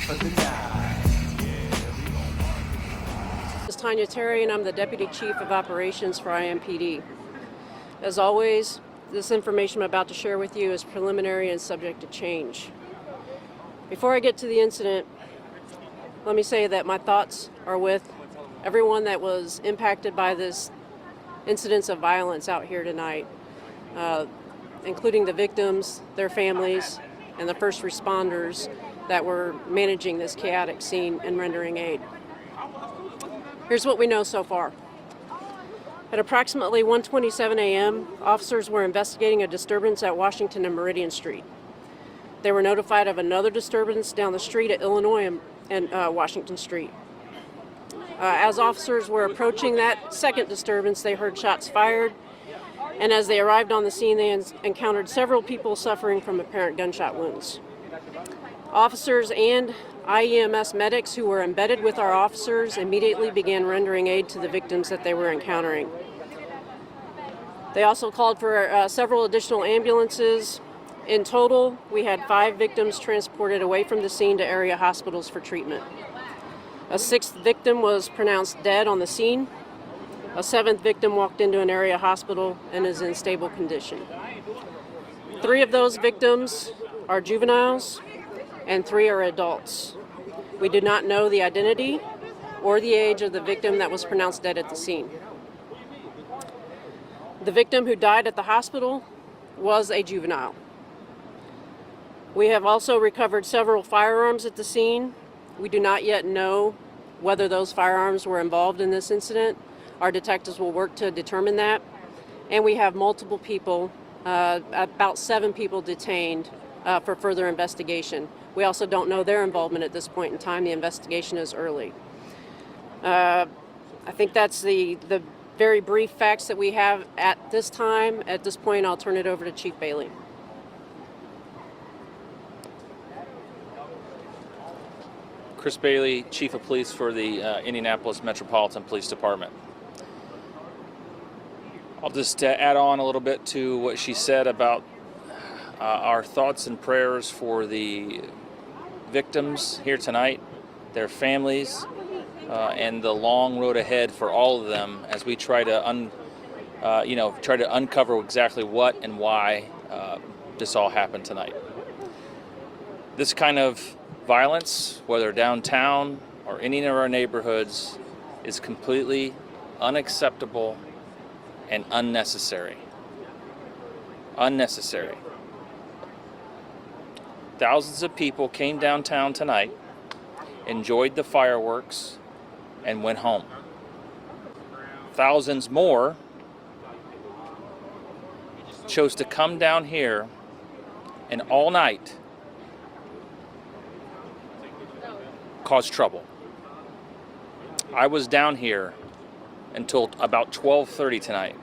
for the night. This is Tanya Terry, and I'm the Deputy Chief of Operations for IMPD. As always, this information I'm about to share with you is preliminary and subject to change. Before I get to the incident, let me say that my thoughts are with everyone that was impacted by this incidents of violence out here tonight, including the victims, their families, and the first responders that were managing this chaotic scene and rendering aid. Here's what we know so far. At approximately 1:27 a.m., officers were investigating a disturbance at Washington and Meridian Street. They were notified of another disturbance down the street at Illinois and Washington Street. As officers were approaching that second disturbance, they heard shots fired, and as they arrived on the scene, they encountered several people suffering from apparent gunshot wounds. Officers and IEMS medics who were embedded with our officers immediately began rendering aid to the victims that they were encountering. They also called for several additional ambulances. In total, we had 5 victims transported away from the scene to area hospitals for treatment. A 6th victim was pronounced dead on the scene. A 7th victim walked into an area hospital and is in stable condition. 3 of those victims are juveniles and 3 are adults. We do not know the identity or the age of the victim that was pronounced dead at the scene. The victim who died at the hospital was a juvenile. We have also recovered several firearms at the scene. We do not yet know whether those firearms were involved in this incident. Our detectives will work to determine that. And we have multiple people, about 7 people detained for further investigation. We also don't know their involvement at this point in time. The investigation is early. I think that's the very brief facts that we have at this time. At this point, I'll turn it over to Chief Bailey. Chris Bailey, Chief of Police for the Indianapolis Metropolitan Police Department. I'll just add on a little bit to what she said about our thoughts and prayers for the victims here tonight, their families, and the long road ahead for all of them as we try to uncover exactly what and why this all happened tonight. This kind of violence, whether downtown or any of our neighborhoods, is completely unacceptable and unnecessary. Unnecessary. Thousands of people came downtown tonight, enjoyed the fireworks, and went home. Thousands more chose to come down here and all night cause trouble. I was down here until about 12:30 tonight.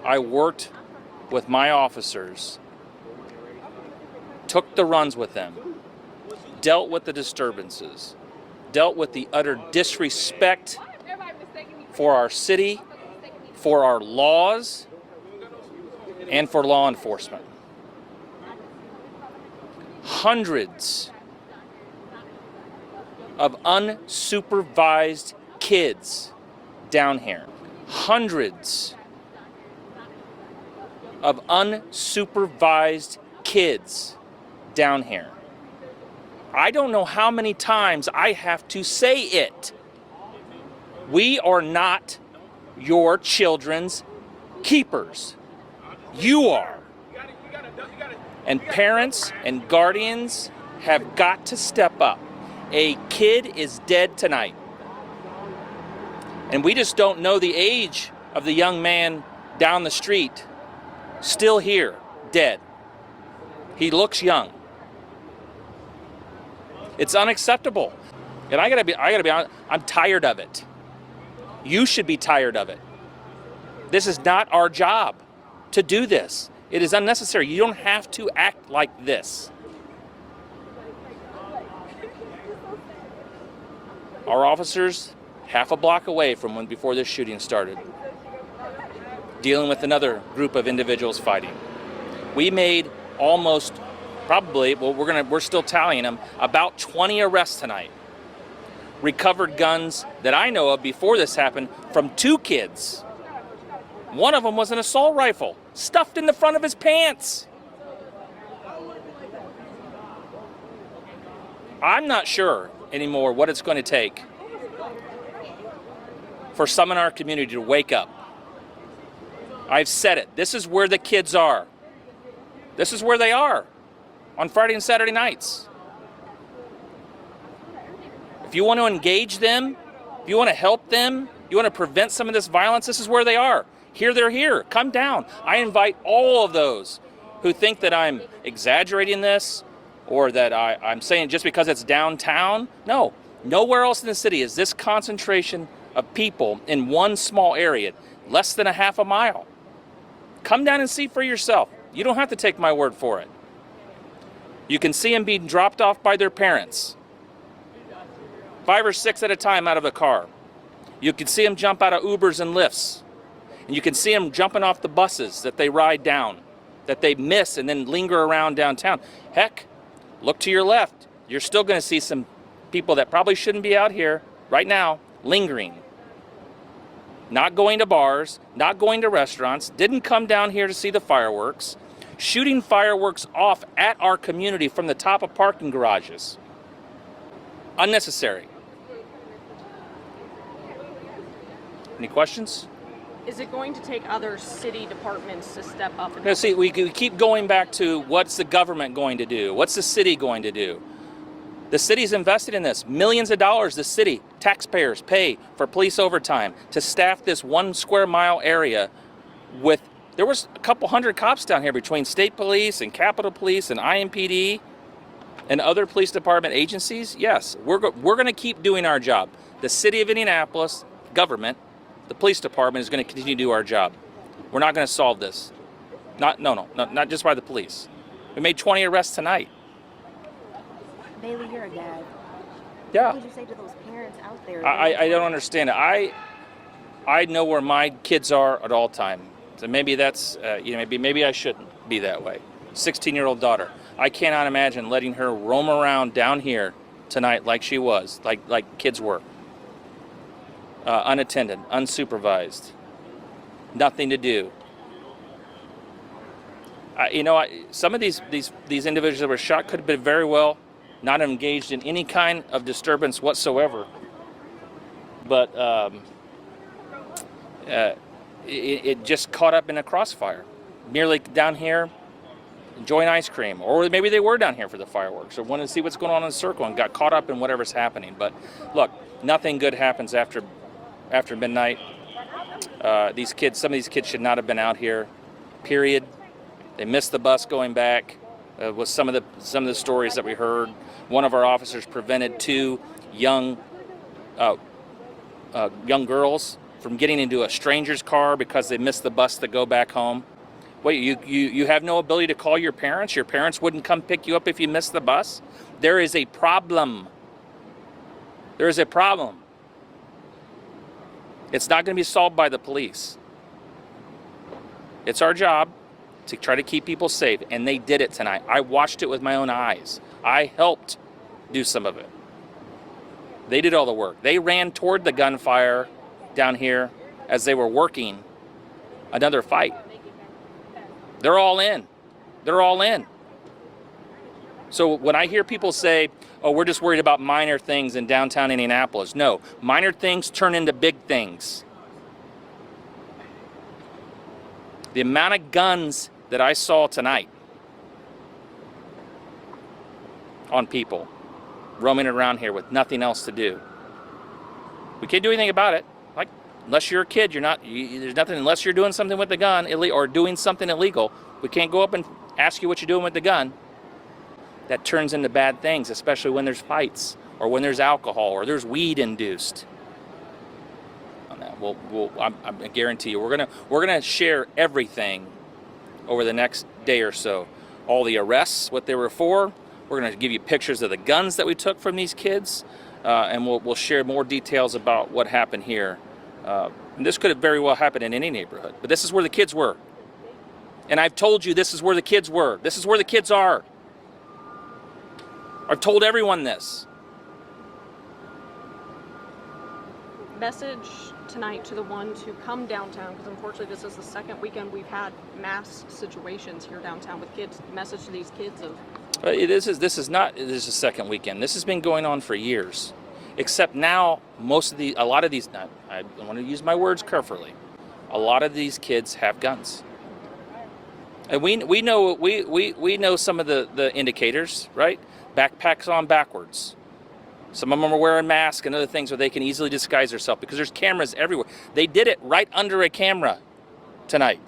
I worked with my officers, took the runs with them, dealt with the disturbances, dealt with the utter disrespect for our city, for our laws, and for law enforcement. Hundreds of unsupervised kids down here. Hundreds of unsupervised kids down here. I don't know how many times I have to say it. We are not your children's keepers. You are. And parents and guardians have got to step up. A kid is dead tonight. And we just don't know the age of the young man down the street, still here, dead. He looks young. It's unacceptable. And I gotta be honest, I'm tired of it. You should be tired of it. This is not our job to do this. It is unnecessary. You don't have to act like this. Our officers, half a block away from when before this shooting started, dealing with another group of individuals fighting. We made almost probably, well, we're still tallying them, about 20 arrests tonight. Recovered guns that I know of before this happened from 2 kids. One of them was an assault rifle stuffed in the front of his pants. I'm not sure anymore what it's going to take for some in our community to wake up. I've said it. This is where the kids are. This is where they are on Friday and Saturday nights. If you want to engage them, if you want to help them, you want to prevent some of this violence, this is where they are. Here, they're here. Come down. I invite all of those who think that I'm exaggerating this or that I'm saying just because it's downtown. No, nowhere else in the city is this concentration of people in one small area, less than a half a mile. Come down and see for yourself. You don't have to take my word for it. You can see them being dropped off by their parents. 5 or 6 at a time out of the car. You can see them jump out of Ubers and Lyfts. And you can see them jumping off the buses that they ride down, that they miss and then linger around downtown. Heck, look to your left. You're still going to see some people that probably shouldn't be out here right now, lingering. Not going to bars, not going to restaurants, didn't come down here to see the fireworks, shooting fireworks off at our community from the top of parking garages. Unnecessary. Any questions? Is it going to take other city departments to step up? And No, see, we keep going back to what's the government going to do? What's the city going to do? The city's invested in this. Millions of dollars the city, taxpayers, pay for police overtime to staff this 1 square mile area with, there was a couple hundred cops down here between state police and Capitol Police and IMPD and other police department agencies. Yes, we're going to keep doing our job. The city of Indianapolis, government, the police department is going to continue to do our job. We're not going to solve this. Not just by the police. We made 20 arrests tonight. Bailey, you're a dad. Yeah. What would you say to those parents out there? I don't understand it. I know where my kids are at all time. So maybe that's maybe I shouldn't be that way. 16-year-old daughter. I cannot imagine letting her roam around down here tonight like she was, like kids were. Unattended, unsupervised, nothing to do. Some of these individuals that were shot could have been very well not engaged in any kind of disturbance whatsoever. But it just caught up in a crossfire. Merely down here, enjoying ice cream, or maybe they were down here for the fireworks, or wanted to see what's going on in the circle and got caught up in whatever's happening. But look, nothing good happens after midnight. Some of these kids should not have been out here. Period. They missed the bus going back. Was some of the stories that we heard. One of our officers prevented 2 young girls from getting into a stranger's car because they missed the bus to go back home. Wait, you have no ability to call your parents? Your parents wouldn't come pick you up if you missed the bus? There is a problem. There is a problem. It's not going to be solved by the police. It's our job to try to keep people safe, and they did it tonight. I watched it with my own eyes. I helped do some of it. They did all the work. They ran toward the gunfire down here as they were working another fight. They're all in. They're all in. So when I hear people say, oh, we're just worried about minor things in downtown Indianapolis. No, minor things turn into big things. The amount of guns that I saw tonight on people roaming around here with nothing else to do. We can't do anything about it. Like, unless you're a kid, there's nothing, unless you're doing something with the gun or doing something illegal, we can't go up and ask you what you're doing with the gun. That turns into bad things, especially when there's fights or when there's alcohol or there's weed induced. I guarantee you, we're gonna share everything over the next day or so. All the arrests, what they were for. We're gonna give you pictures of the guns that we took from these kids, and we'll share more details about what happened here. And this could have very well happened in any neighborhood, but this is where the kids were. And I've told you this is where the kids were. This is where the kids are. I've told everyone this. Message tonight to the ones who come downtown, because unfortunately this is the second weekend we've had mass situations here downtown with kids. Message to these kids of This is not the second weekend. This has been going on for years. Except now, a lot of these, I want to use my words carefully. A lot of these kids have guns, and we know some of the indicators, right? Backpacks on backwards. Some of them are wearing masks and other things where they can easily disguise themselves because there's cameras everywhere. They did it right under a camera tonight.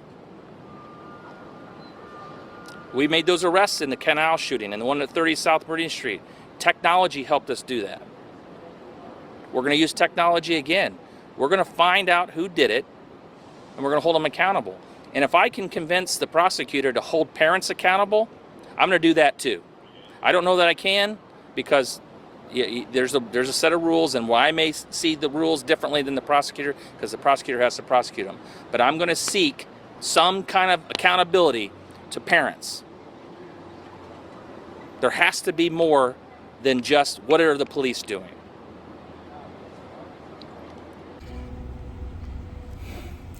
We made those arrests in the Canal shooting and the one at 30 South Meridian Street. Technology helped us do that. We're going to use technology again. We're going to find out who did it, and we're going to hold them accountable. And if I can convince the prosecutor to hold parents accountable, I'm going to do that too. I don't know that I can because there's a set of rules, and why I may see the rules differently than the prosecutor, because the prosecutor has to prosecute them. But I'm going to seek some kind of accountability to parents. There has to be more than just what are the police doing.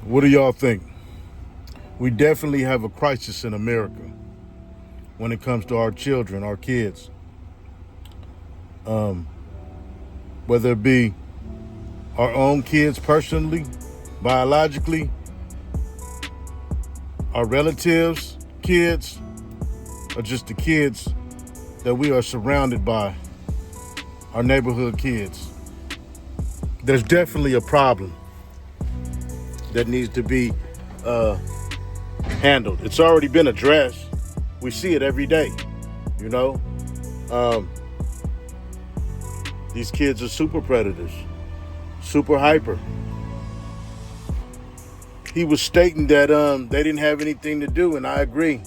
What do y'all think? We definitely have a crisis in America when it comes to our children, our kids. Whether it be our own kids personally, biologically, our relatives' kids, or just the kids that we are surrounded by, our neighborhood kids. There's definitely a problem that needs to be handled. It's already been addressed. We see it every day, you know. These kids are super predators, super hyper. He was stating that they didn't have anything to do, and I agree.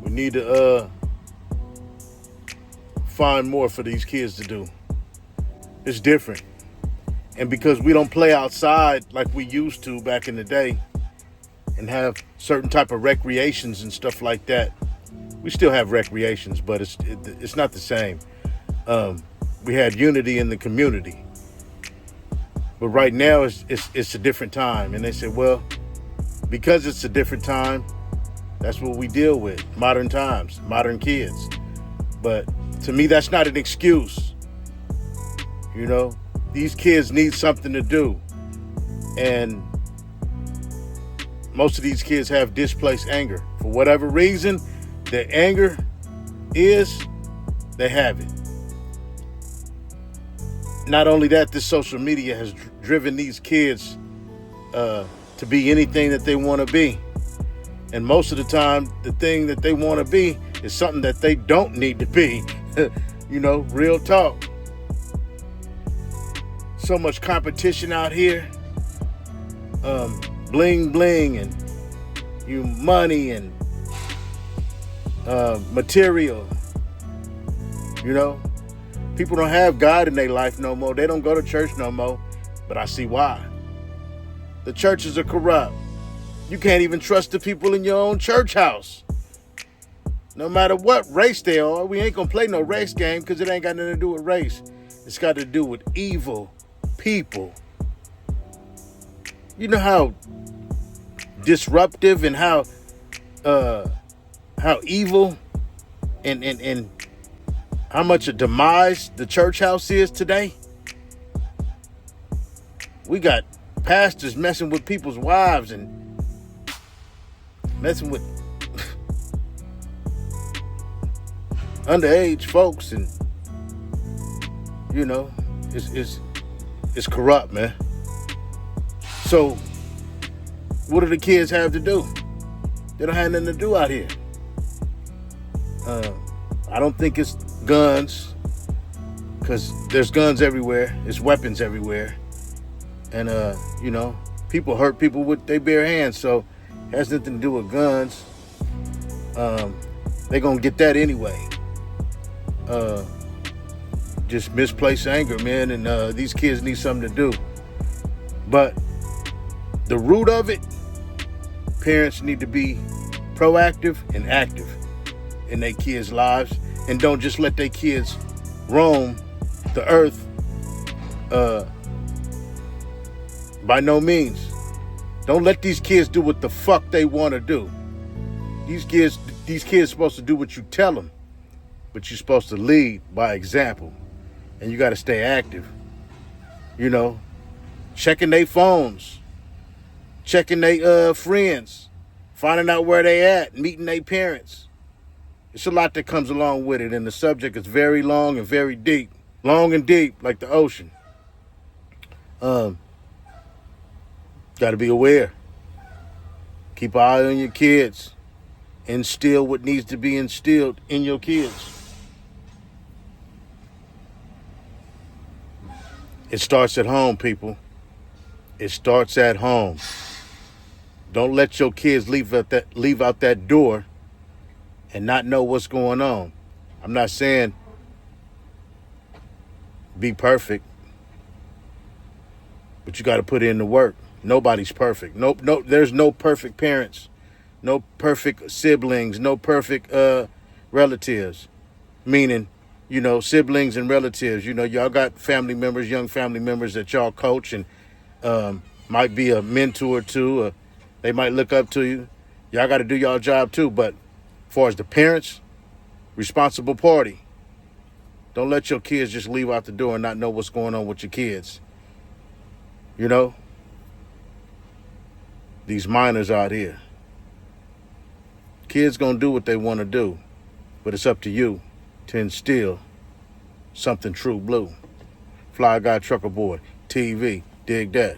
We need to find more for these kids to do. It's different. And because we don't play outside like we used to back in the day and have certain type of recreations and stuff like that, we still have recreations, but it's not the same. We had unity in the community. But right now it's a different time. And they said, well, because it's a different time, that's what we deal with. Modern times, modern kids. But to me, that's not an excuse. You know, these kids need something to do. And most of these kids have displaced anger. For whatever reason, their anger is, they have it. Not only that, this social media has driven these kids to be anything that they want to be. And most of the time, the thing that they want to be is something that they don't need to be. You know, real talk. So much competition out here. Bling bling and money and material. You know, people don't have God in their life no more. They don't go to church no more. But I see why. The churches are corrupt. You can't even trust the people in your own church house. No matter what race they are, we ain't gonna play no race game because it ain't got nothing to do with race. It's got to do with evil people. You know how disruptive and how evil and how much a demise the church house is today? We got pastors messing with people's wives and messing with underage folks, and you know, it's corrupt, man. So what do the kids have to do? They don't have nothing to do out here. I don't think it's guns, because there's guns everywhere. There's weapons everywhere. And, you know, people hurt people with their bare hands, so it has nothing to do with guns. They're going to get that anyway. Just misplaced anger, man, and these kids need something to do. But the root of it, parents need to be proactive and active in their kids' lives and don't just let their kids roam the earth. By no means. Don't let these kids do what the fuck they want to do. These kids supposed to do what you tell them, but you're supposed to lead by example, and you got to stay active. You know, checking their phones, checking their friends, finding out where they at, meeting their parents. It's a lot that comes along with it, and the subject is very long and very deep. Long and deep, like the ocean. Got to be aware. Keep an eye on your kids. Instill what needs to be instilled in your kids. It starts at home, people. It starts at home. Don't let your kids leave out that door and not know what's going on. I'm not saying be perfect, but you got to put in the work. Nobody's perfect. No, there's no perfect parents, no perfect siblings, no perfect relatives. Meaning, you know, siblings and relatives. You know, y'all got family members, young family members that y'all coach and might be a mentor to. They might look up to you. Y'all got to do y'all job too. But as far as the parents, responsible party. Don't let your kids just leave out the door and not know what's going on with your kids. You know? These minors out here. Kids gonna do what they want to do, but it's up to you to instill something true blue. Fly Guy Trucker Boy TV, dig that.